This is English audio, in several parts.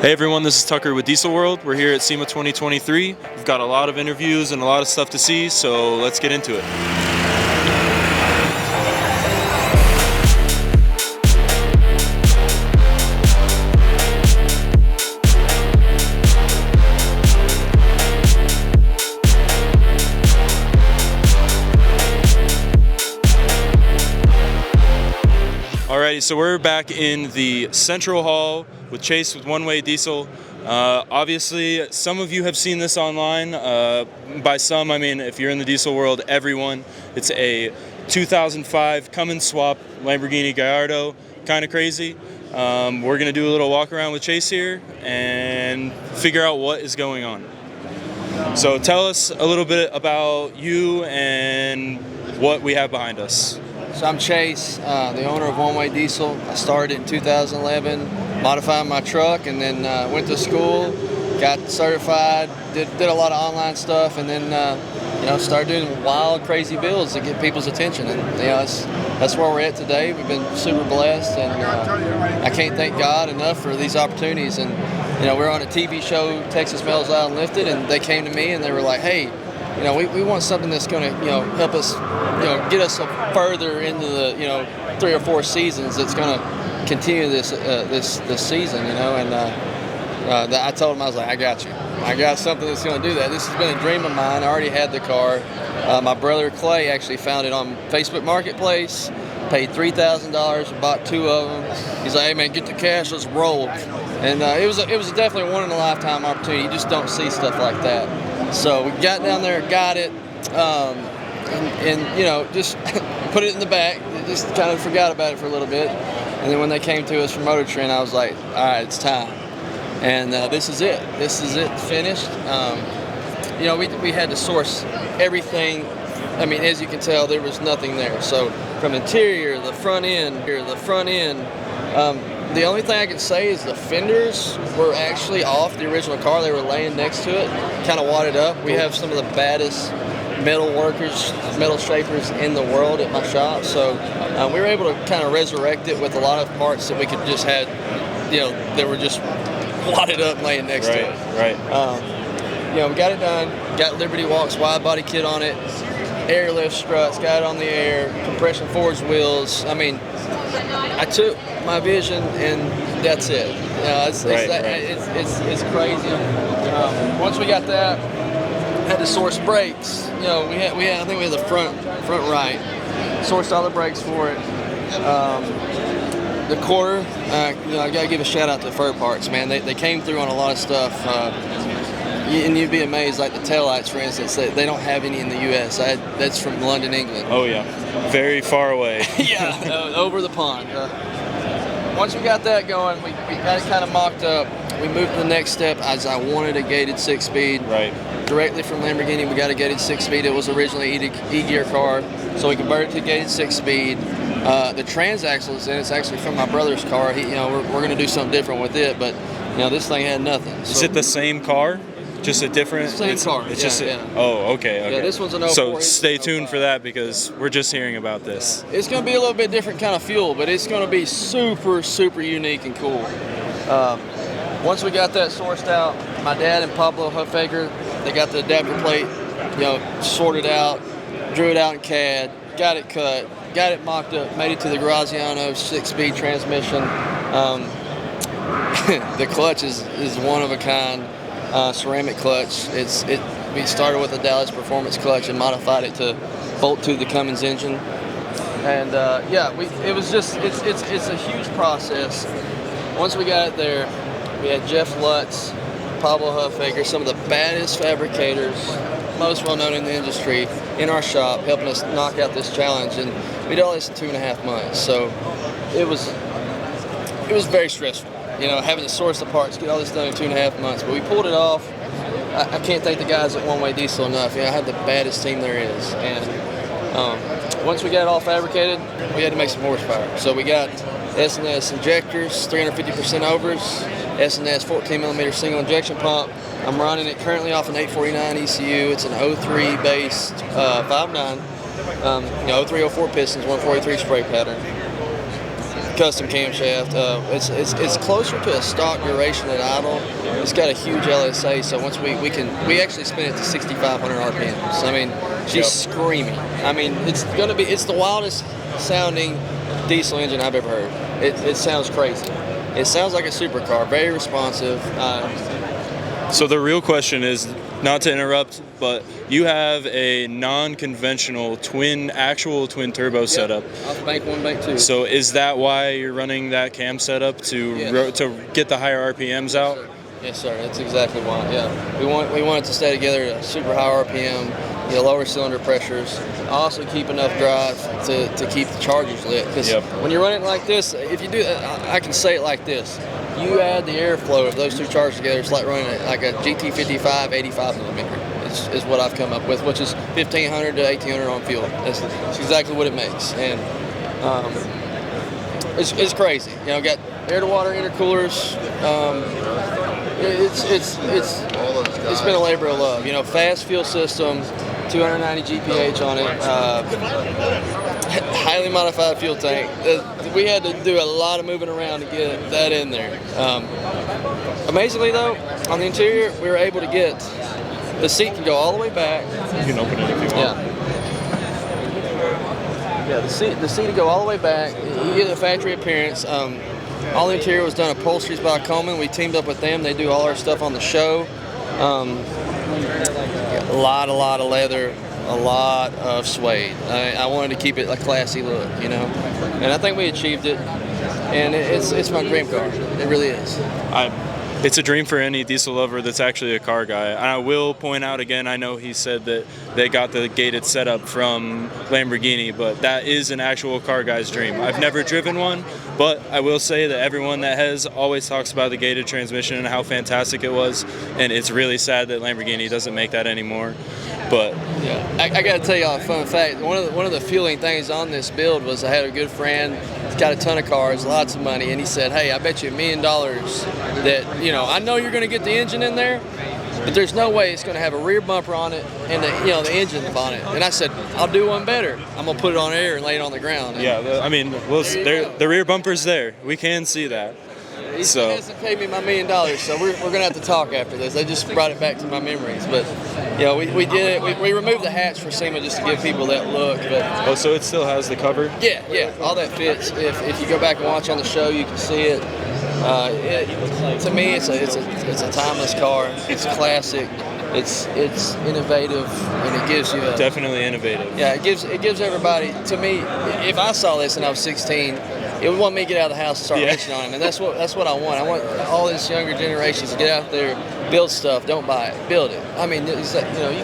Hey everyone, this is Tucker with Diesel World. We're here at SEMA 2023. We've got a lot of interviews and a lot of stuff to see, so let's get into it. Alrighty, so we're back in the Central Hall with Chase with One Way Diesel. Obviously, some of you have seen this online. By some, I mean if you're in the diesel world, everyone. It's a 2005 come and swap Lamborghini Gallardo, kind of crazy. We're going to do a little walk around with Chase here and figure out what is going on. So tell us a little bit about you and what we have behind us. So I'm Chase, the owner of One Way Diesel. I started in 2011, modifying my truck, and then went to school, got certified, did a lot of online stuff, and then started doing wild, crazy builds to get people's attention. And that's where we're at today. We've been super blessed, and I can't thank God enough for these opportunities. And we're on a TV show, Texas Metals Out and Lifted, and they came to me and they were like, "Hey, we want something that's going to, help us, get us further into the, 3 or 4 seasons. That's going to continue this season, And I told him, I was like, I got you. I got something that's going to do that. This has been a dream of mine. I already had the car. My brother Clay actually found it on Facebook Marketplace. Paid $3,000 and bought 2 of them. He's like, "Hey man, get the cash, let's roll." And it was definitely a one-in-a-lifetime opportunity. You just don't see stuff like that. So we got down there, got it, and just put it in the back. Just kind of forgot about it for a little bit. And then when they came to us from Motor Trend, I was like, all right, it's time. And this is it. This is it finished. We had to source everything. I mean, as you can tell, there was nothing there. So from interior, the front end, the only thing I can say is the fenders were actually off the original car. They were laying next to it, kind of wadded up. We have some of the baddest metal workers, metal shapers in the world at my shop. So we were able to kind of resurrect it with a lot of parts that we could just had, that were just wadded up laying next to it. Right. We got it done, got Liberty Walks wide body kit on it, airlift struts, got it on the air, compression forged wheels. I mean, I took my vision and that's it. It's crazy. Once we got that, had to source brakes. I think we had the front right. Sourced all the brakes for it. The quarter, I gotta give a shout out to Fur Parts, man. They came through on a lot of stuff. And you'd be amazed, like the taillights, for instance, they don't have any in the U.S. That's from London, England. Oh yeah, very far away. Yeah, over the pond. Once we got that going, we got it kind of mocked up. We moved to the next step as I wanted a gated 6-speed. Right. Directly from Lamborghini, we got a gated 6-speed. It was originally E-gear car, so we converted to gated 6-speed. The transaxle is in. It's actually from my brother's car. We're going to do something different with it, but this thing had nothing. Is it the same car? Just a different car. Oh, okay. Yeah, this one's an 04. So stay tuned for that because we're just hearing about this. It's going to be a little bit different kind of fuel, but it's going to be super, super unique and cool. Once we got that sourced out, my dad and Pablo Huffaker, they got the adapter plate, sorted out, drew it out in CAD, got it cut, got it mocked up, made it to the Graziano 6-speed transmission. The clutch is one of a kind. Ceramic clutch. We started with a Dallas Performance clutch and modified it to bolt to the Cummins engine. And it's a huge process. Once we got it there, we had Jeff Lutz, Pablo Huffaker, some of the baddest fabricators, most well known in the industry, in our shop, helping us knock out this challenge. And we did all this in 2.5 months. So it was very stressful. Having to source the parts, get all this done in 2.5 months. But we pulled it off. I can't thank the guys at One Way Diesel enough. I have the baddest team there is. And once we got it all fabricated, we had to make some horsepower. So we got S&S injectors, 350% overs, S&S 14mm single injection pump. I'm running it currently off an 849 ECU. It's an 03 based 5.9. 03, 04 pistons, 143 spray pattern. custom camshaft. It's closer to a stock duration at idle. It's got a huge LSA, so once we actually spin it to 6,500 RPMs. I mean, she's screaming. I mean, it's the wildest sounding diesel engine I've ever heard. It sounds crazy. It sounds like a supercar, very responsive. So the real question is, not to interrupt, but you have a non-conventional actual twin turbo setup. Off bank 1, bank 2. So is that why you're running that cam setup to get the higher RPMs out? Yes, sir. That's exactly why. Yeah, we want it to stay together at a super high RPM, lower cylinder pressures. Also keep enough drive to keep the chargers lit. Because when you're running like this, if you do, I can say it like this: you add the airflow of those two chargers together, it's like running like a GT55 85 millimeter. Is what I've come up with, which is 1,500 to 1,800 on fuel. That's exactly what it makes, and it's crazy. Got air-to-water intercoolers. It's been a labor of love. Fast fuel system, 290 GPH on it, highly modified fuel tank. We had to do a lot of moving around to get that in there. Amazingly though, on the interior, we were able to get the seat can go all the way back. You can open it if you want. Yeah, the seat can go all the way back. You get the factory appearance. All the interior was done upholsteries by Coleman. We teamed up with them. They do all our stuff on the show. A lot of leather, a lot of suede. I wanted to keep it a classy look, and I think we achieved it. And it's my dream car. It really is. It's a dream for any diesel lover that's actually a car guy. And I will point out again, I know he said that they got the gated setup from Lamborghini, but that is an actual car guy's dream. I've never driven one, but I will say that everyone that has always talks about the gated transmission and how fantastic it was, and it's really sad that Lamborghini doesn't make that anymore. But yeah, I got to tell y'all a fun fact. One of the fueling things on this build was I had a good friend. He's got a ton of cars, lots of money, and he said, "Hey, I bet you $1 million that I know you're going to get the engine in there, but there's no way it's going to have a rear bumper on it and the engine on it." And I said, "I'll do one better. I'm going to put it on air and lay it on the ground." And the rear bumper's there. We can see that. He hasn't paid me my $1 million, so we're going to have to talk after this. They just brought it back to my memories. But, we did it. We removed the hatch for SEMA just to give people that look. But, so it still has the cover? Yeah, all that fits. If you go back and watch on the show, you can see it. To me, it's a timeless car. It's classic. It's innovative, and it gives you definitely innovative. Yeah, it gives everybody. To me, if I saw this and I was 16, it would want me to get out of the house and start racing on him, and that's what I want. I want all this younger generations to get out there, build stuff. Don't buy it, build it. I mean, you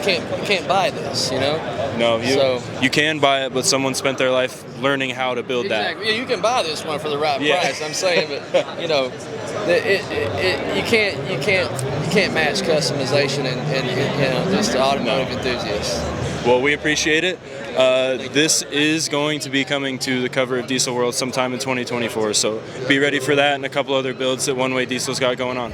can't buy this. No, you can buy it, but someone spent their life learning how to build that. Yeah, you can buy this one for the right price. I'm saying, but you can't match customization and just the automotive enthusiasts. Well, we appreciate it. This is going to be coming to the cover of Diesel World sometime in 2024, so be ready for that and a couple other builds that One Way Diesel's got going on.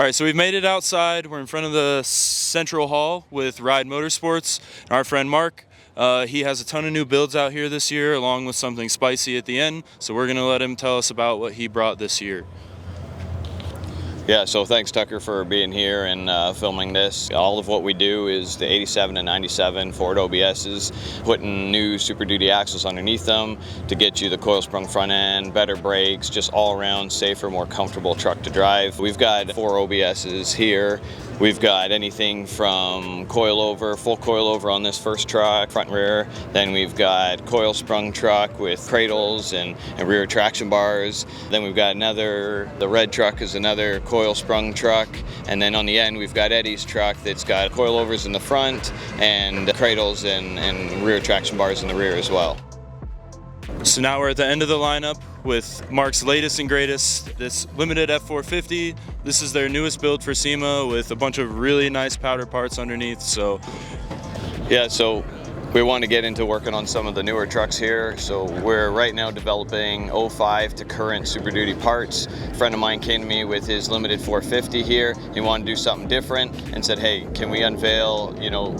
All right, so we've made it outside. We're in front of the Central Hall with RYD Motorsports. Our friend Mark, he has a ton of new builds out here this year, along with something spicy at the end. So we're gonna let him tell us about what he brought this year. Yeah, so thanks Tucker for being here and filming this. All of what we do is the 87 and 97 Ford OBSs, putting new Super Duty axles underneath them to get you the coil sprung front end, better brakes, just all around safer, more comfortable truck to drive. We've got 4 OBSs here. We've got anything from coilover, full coilover on this first truck, front and rear. Then we've got coil sprung truck with cradles and rear traction bars. Then we've got the red truck is another coil sprung truck. And then on the end we've got Eddie's truck that's got coilovers in the front and cradles and rear traction bars in the rear as well. So now we're at the end of the lineup with Mark's latest and greatest, this limited F450. This is their newest build for SEMA with a bunch of really nice powder parts underneath. So yeah, so we want to get into working on some of the newer trucks here. So we're right now developing 05 to current Super Duty parts. A friend of mine came to me with his limited 450 here. He wanted to do something different and said, hey, can we unveil,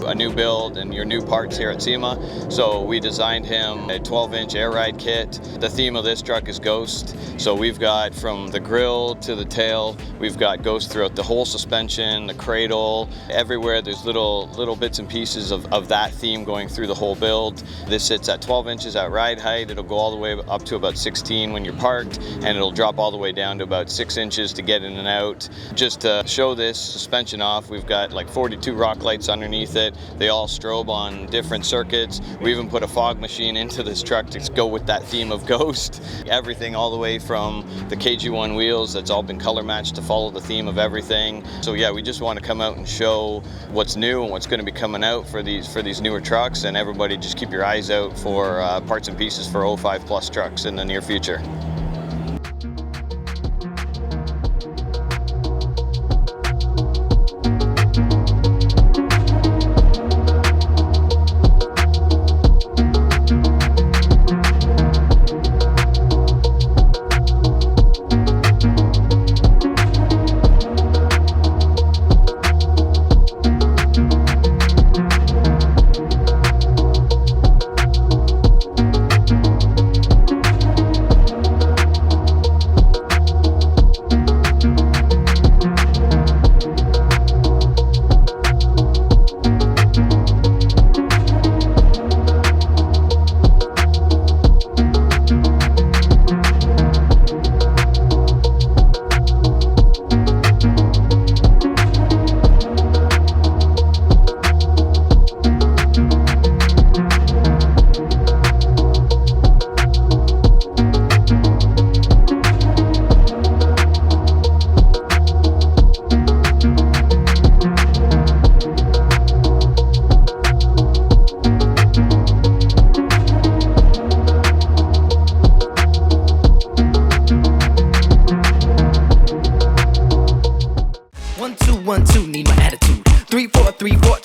a new build and your new parts here at SEMA? So we designed him a 12-inch air ride kit. The theme of this truck is Ghost. So we've got from the grill to the tail, we've got Ghost throughout the whole suspension, the cradle, everywhere there's little bits and pieces of that theme going through the whole build. This sits at 12 inches at ride height. It'll go all the way up to about 16 when you're parked, and it'll drop all the way down to about 6 inches to get in and out. Just to show this suspension off, we've got like 42 rock lights underneath it. They all strobe on different circuits. We even put a fog machine into this truck to go with that theme of Ghost. Everything all the way from the KG1 wheels, that's all been color matched to follow the theme of everything. So yeah, we just want to come out and show what's new and what's going to be coming out for these newer trucks, and everybody just keep your eyes out for parts and pieces for 05 plus trucks in the near future.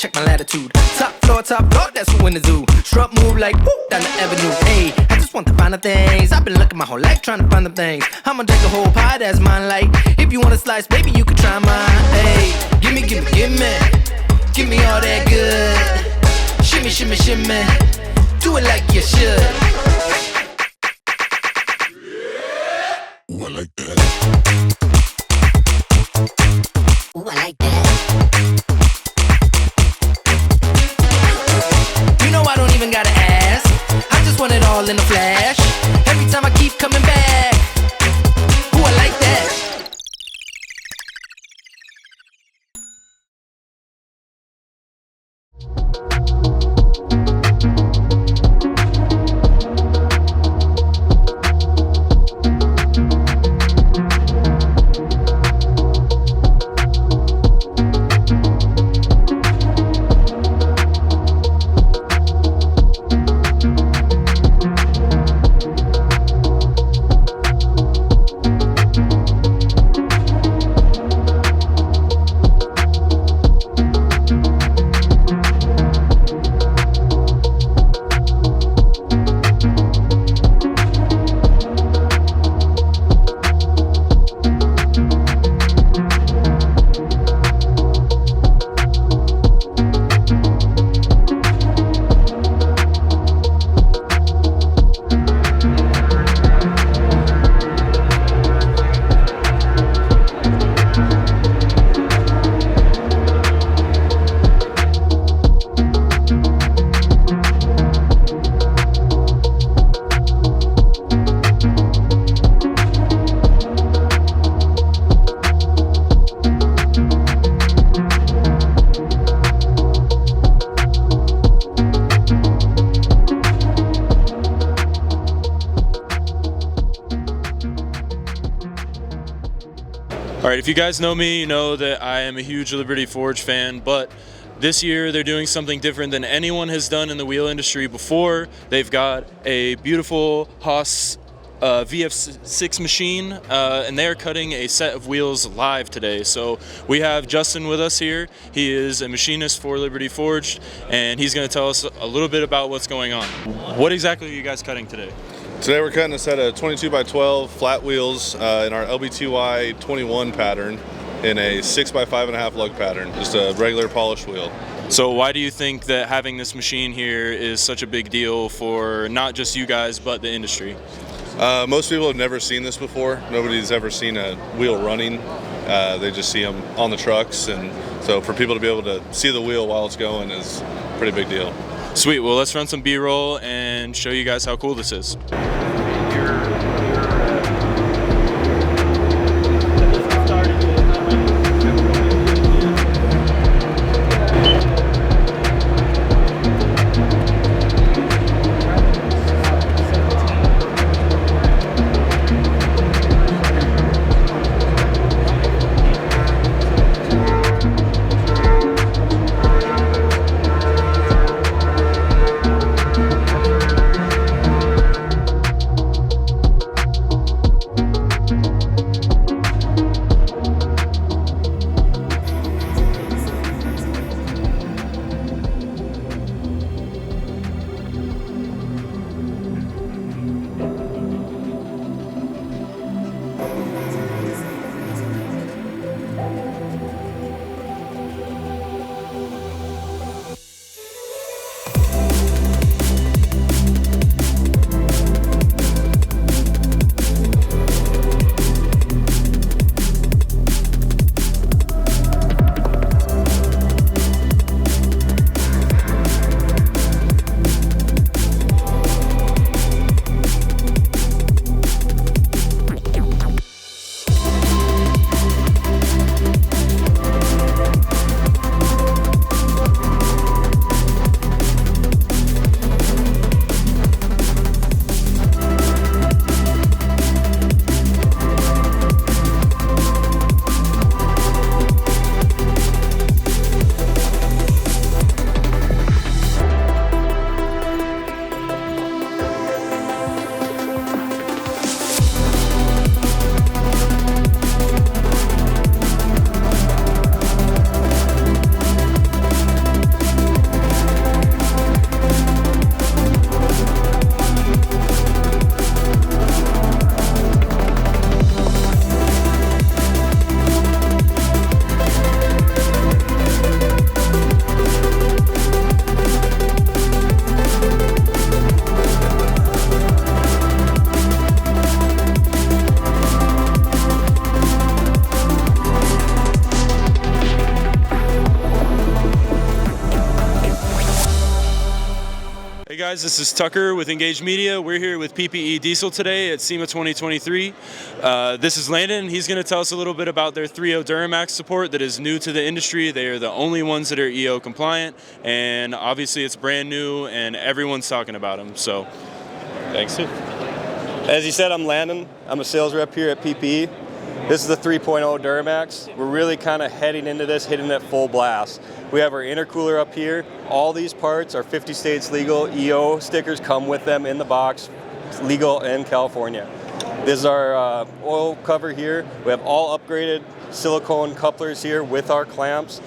check my latitude. Top floor, that's who in the zoo. Strut move like whoop down the avenue. Hey, I just want the finer things. I've been looking my whole life trying to find them things. I'ma take a whole pie that's mine. Like if you want a slice, baby, you can try mine. Hey, give me all that good. Shimmy, shimmy, shimmy. Do it like you should. Ooh, I like that. Ooh, I like that. You know I don't even gotta ask. I just want it all in a flash. Every time I keep coming back. Ooh, I like that. if you guys know me, you know that I am a huge Liberty Forge fan, but this year they're doing something different than anyone has done in the wheel industry before. They've got a beautiful Haas VF6 machine, and they're cutting a set of wheels live today. So we have Justin with us here. He is a machinist for Liberty Forged, and he's going to tell us a little bit about what's going on. What exactly are you guys cutting today? Today we're cutting a set of 22x12 flat wheels in our LBTY 21 pattern in a 6x5.5 lug pattern, just a regular polished wheel. So why do you think that having this machine here is such a big deal for not just you guys, but the industry? Most people have never seen this before. Nobody's ever seen a wheel running. They just see them on the trucks, and so for people to be able to see the wheel while it's going is a pretty big deal. Sweet, well let's run some B-roll and show you guys how cool this is. Hey guys, this is Tucker with Engage Media. We're here with PPE Diesel today at SEMA 2023. This is Landon. He's going to tell us a little bit about their 3.0 Duramax support that is new to the industry. They are the only ones that are EO compliant, and obviously it's brand new and everyone's talking about them. So, thanks. As you said, I'm Landon. I'm a sales rep here at PPE. This is the 3.0 Duramax. We're really kind of heading into this, hitting it full blast. We have our intercooler up here. All these parts are 50 states legal. EO stickers come with them in the box, legal in California. This is our oil cover here. We have all upgraded silicone couplers here with our clamps.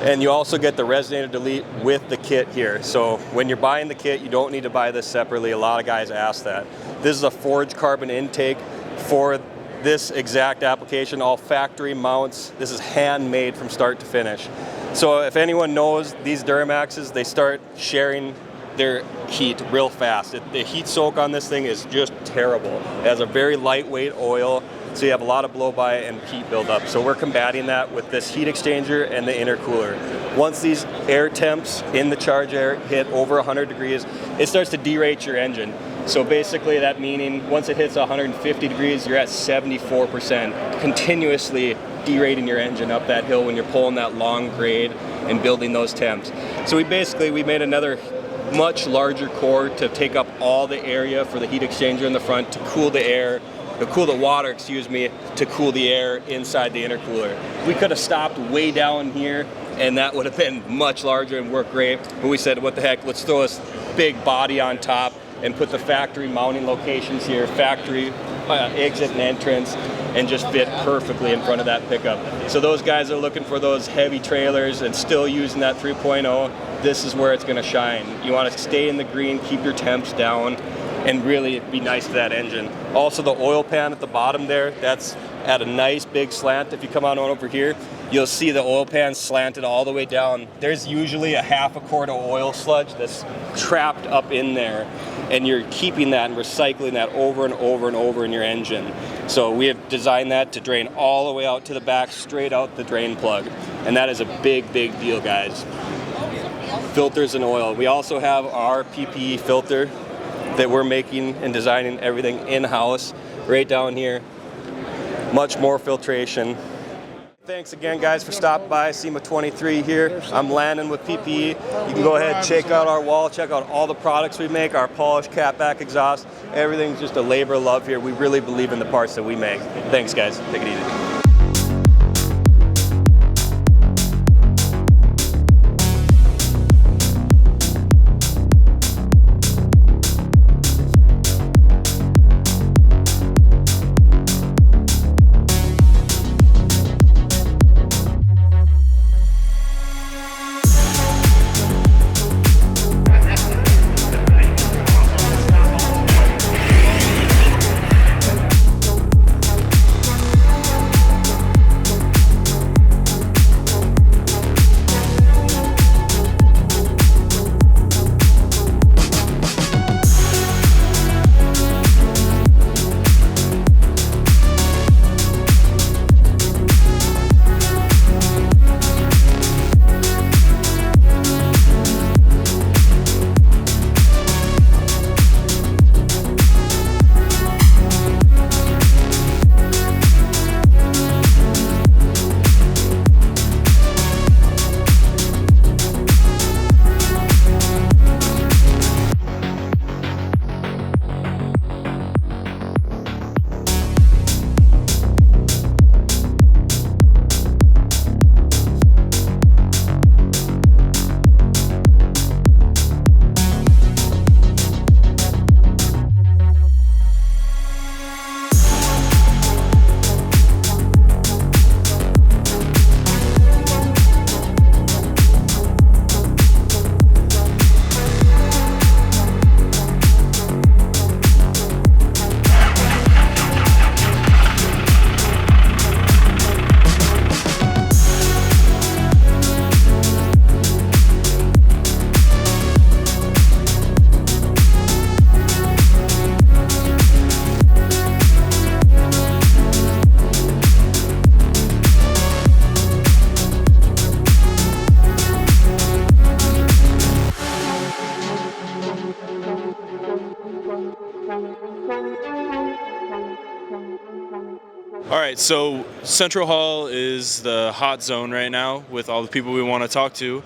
And you also get the resonator delete with the kit here. So when you're buying the kit, you don't need to buy this separately. A lot of guys ask that. This is a forged carbon intake for this exact application, all factory mounts. This is handmade from start to finish. So if anyone knows these Duramaxes, they start sharing their heat real fast. The heat soak on this thing is just terrible. It has a very lightweight oil, so you have a lot of blow-by and heat buildup. So we're combating that with this heat exchanger and the intercooler. Once these air temps in the charge air hit over 100 degrees, it starts to derate your engine. So basically that meaning once it hits 150 degrees, you're at 74%, continuously derating your engine up that hill when you're pulling that long grade and building those temps. So we made another much larger core to take up all the area for the heat exchanger in the front to cool the air cool the water, excuse me, to cool the air inside the intercooler. We could have stopped way down here and that would have been much larger and worked great. But we said, what the heck, let's throw this big body on top and put the factory mounting locations here, factory exit and entrance, and just fit perfectly in front of that pickup. So those guys are looking for those heavy trailers and still using that 3.0. This is where it's going to shine. You want to stay in the green, keep your temps down, and really be nice to that engine. Also the oil pan at the bottom there, that's at a nice big slant. If you come on over here, you'll see the oil pan slanted all the way down. There's usually a half a quart of oil sludge that's trapped up in there, and you're keeping that and recycling that over and over and over in your engine. So we have designed that to drain all the way out to the back, straight out the drain plug. And that is a big, big deal, guys. Filters and oil. We also have our PPE filter that we're making and designing everything in-house right down here. Much more filtration. Thanks again, guys, for stopping by SEMA 23 here. I'm Landon with PPE. You can go ahead and check out our wall, check out all the products we make, our polished catback exhaust. Everything's just a labor of love here. We really believe in the parts that we make. Thanks, guys. Take it easy. All right, so Central Hall is the hot zone right now with all the people we want to talk to.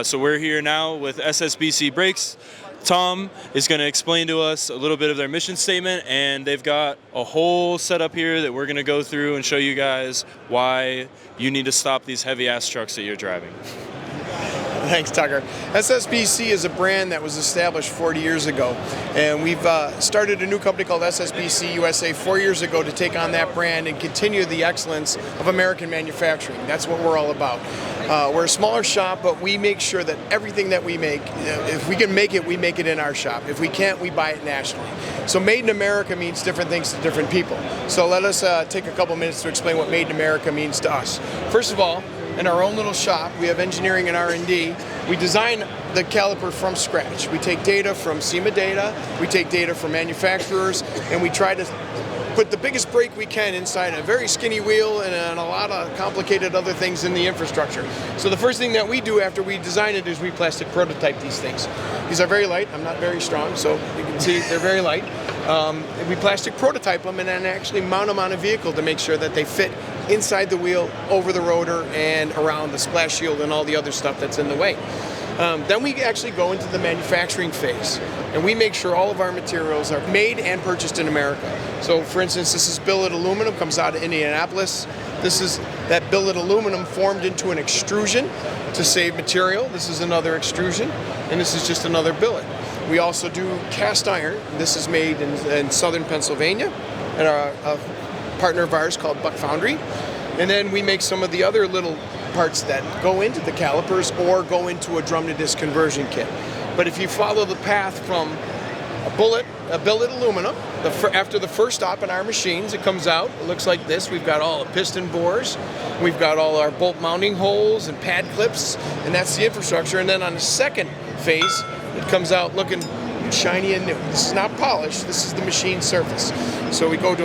So we're here now with SSBC Brakes. Tom is going to explain to us a little bit of their mission statement, and they've got a whole setup here that we're going to go through and show you guys why you need to stop these heavy-ass trucks that you're driving. Thanks, Tucker. SSBC is a brand that was established 40 years ago, and we've started a new company called SSBC USA 4 years ago to take on that brand and continue the excellence of American manufacturing. That's what we're all about. We're a smaller shop, but we make sure that everything that we make, if we can make it, we make it in our shop. If we can't, we buy it nationally. So Made in America means different things to different people. So let us take a couple minutes to explain what Made in America means to us. First of all, in our own little shop, we have engineering and R&D. We design the caliper from scratch. We take data from SEMA data, we take data from manufacturers, and we try to put the biggest brake we can inside a very skinny wheel and a lot of complicated other things in the infrastructure. So the first thing that we do after we design it is we plastic prototype these things. These are very light. I'm not very strong, so you can see they're very light. We plastic prototype them and then actually mount them on a vehicle to make sure that they fit inside the wheel, over the rotor, and around the splash shield and all the other stuff that's in the way. Then we actually go into the manufacturing phase. and we make sure all of our materials are made and purchased in America. So for instance, this is billet aluminum, comes out of Indianapolis. This is that billet aluminum formed into an extrusion to save material. This is another extrusion, and this is just another billet. We also do cast iron. This is made in southern Pennsylvania at a partner of ours called Buck Foundry. And then we make some of the other little parts that go into the calipers or go into a drum to disc conversion kit. But if you follow the path from a billet aluminum, after the first stop in our machines, it comes out, it looks like this. We've got all the piston bores, we've got all our bolt mounting holes and pad clips, and that's the infrastructure. And then on the second phase, it comes out looking shiny and new. This is not polished, this is the machine surface. So we go to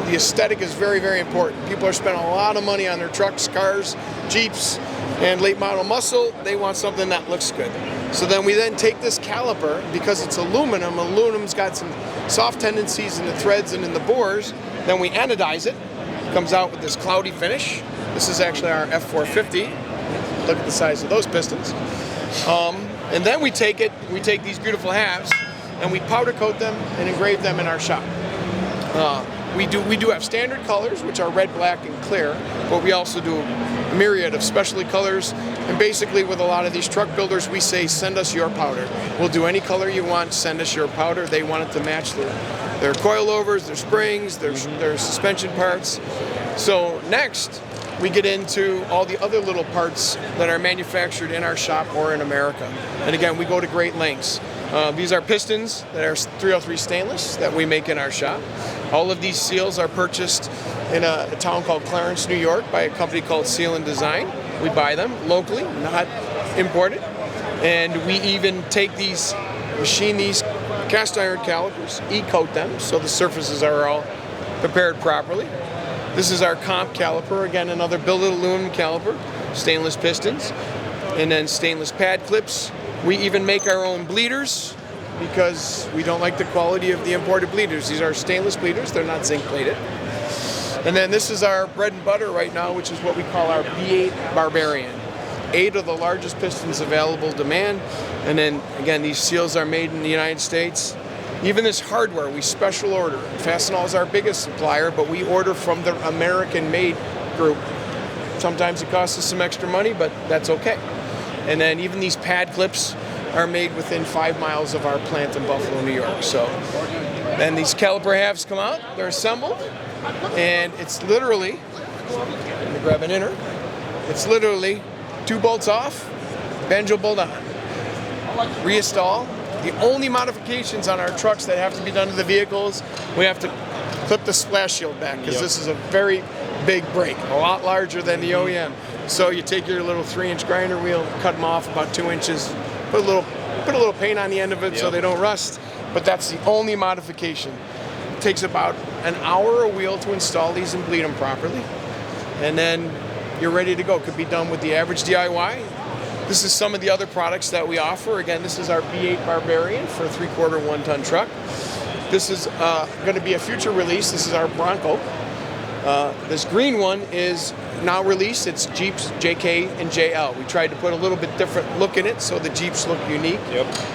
the aesthetic is very, very important. People are spending a lot of money on their trucks, cars, Jeeps, and late model muscle. They want something that looks good. So then we take this caliper, because it's aluminum, aluminum's got some soft tendencies in the threads and in the bores, then we anodize it. It comes out with this cloudy finish. This is actually our F450. Look at the size of those pistons. And then we take these beautiful halves and we powder coat them and engrave them in our shop. We do have standard colors, which are red, black, and clear, but we also do a myriad of specialty colors. And basically with a lot of these truck builders, we say, send us your powder. We'll do any color you want, send us your powder. They want it to match their coilovers, their springs, their suspension parts. So next, we get into all the other little parts that are manufactured in our shop or in America. And again, we go to great lengths. These are pistons that are 303 stainless that we make in our shop. All of these seals are purchased in a town called Clarence, New York by a company called Seal and Design. We buy them locally, not imported. And we even take these, machine these cast iron calipers, e-coat them so the surfaces are all prepared properly. This is our comp caliper, again another billet aluminum caliper, stainless pistons, and then stainless pad clips. We even make our own bleeders because we don't like the quality of the imported bleeders. These are stainless bleeders, they're not zinc plated. And then this is our bread and butter right now, which is what we call our B8 Barbarian. 8 of the largest pistons available demand. And then again, these seals are made in the United States. Even this hardware, we special order. Fastenal is our biggest supplier, but we order from the American-made group. Sometimes it costs us some extra money, but that's okay. And then even these pad clips are made within 5 miles of our plant in Buffalo, New York. So then these caliper halves come out, they're assembled, and it's literally, let me grab an inner, it's literally 2 bolts off, banjo bolt on, reinstall. The only modifications on our trucks that have to be done to the vehicles, we have to clip the splash shield back because this is a very big brake, a lot larger than the OEM. So you take your little 3-inch grinder wheel, cut them off about 2 inches, put a little paint on the end of it so they don't rust. But that's the only modification. It takes about an hour a wheel to install these and bleed them properly, and then you're ready to go. It could be done with the average DIY. This is some of the other products that we offer. Again, this is our B8 Barbarian for a 3/4 1-ton truck. This is going to be a future release. This is our Bronco. This green one is now released. It's Jeeps JK and JL. We tried to put a little bit different look in it so the Jeeps look unique.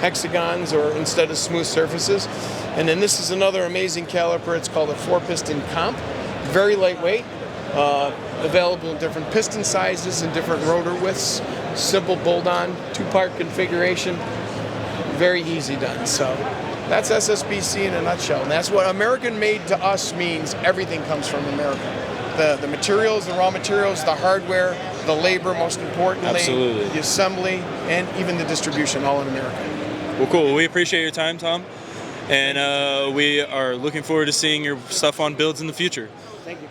Hexagons or instead of smooth surfaces. And then this is another amazing caliper. It's called a 4-piston comp. Very lightweight. Available in different piston sizes and different rotor widths. Simple bolt-on, 2-part configuration. Very easy done. So that's SSBC in a nutshell. And that's what American made to us means. Everything comes from America. The materials, the raw materials, the hardware, the labor, most importantly, the assembly, and even the distribution, all in America. Well, cool. We appreciate your time, Tom. And we are looking forward to seeing your stuff on builds in the future. Thank you.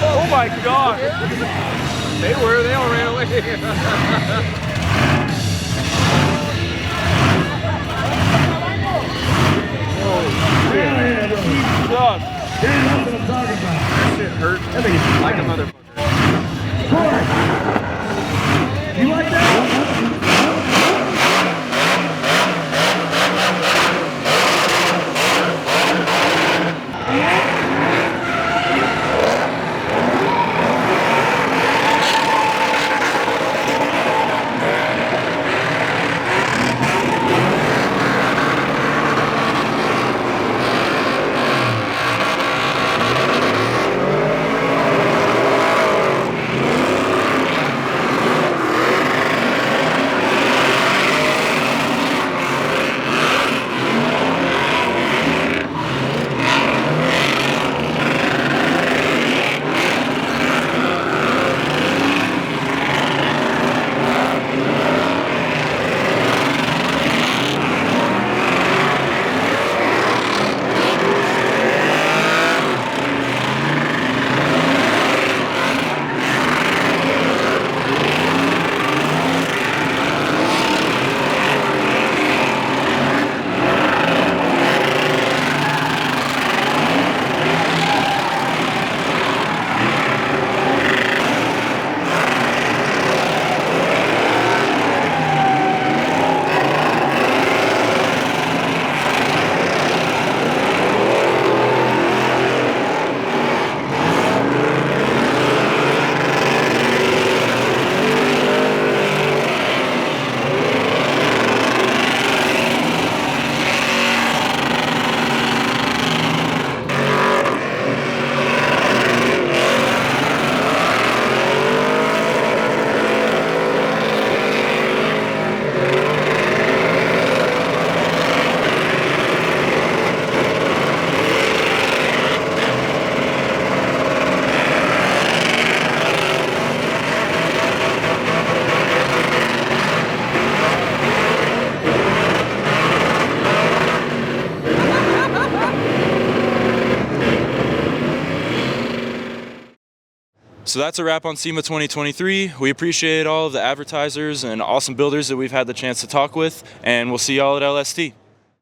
Oh my God! They all ran away. Suck. Shit hurt like a motherfucker. You like that? So that's a wrap on SEMA 2023. We appreciate all of the advertisers and awesome builders that we've had the chance to talk with, and we'll see y'all at LST.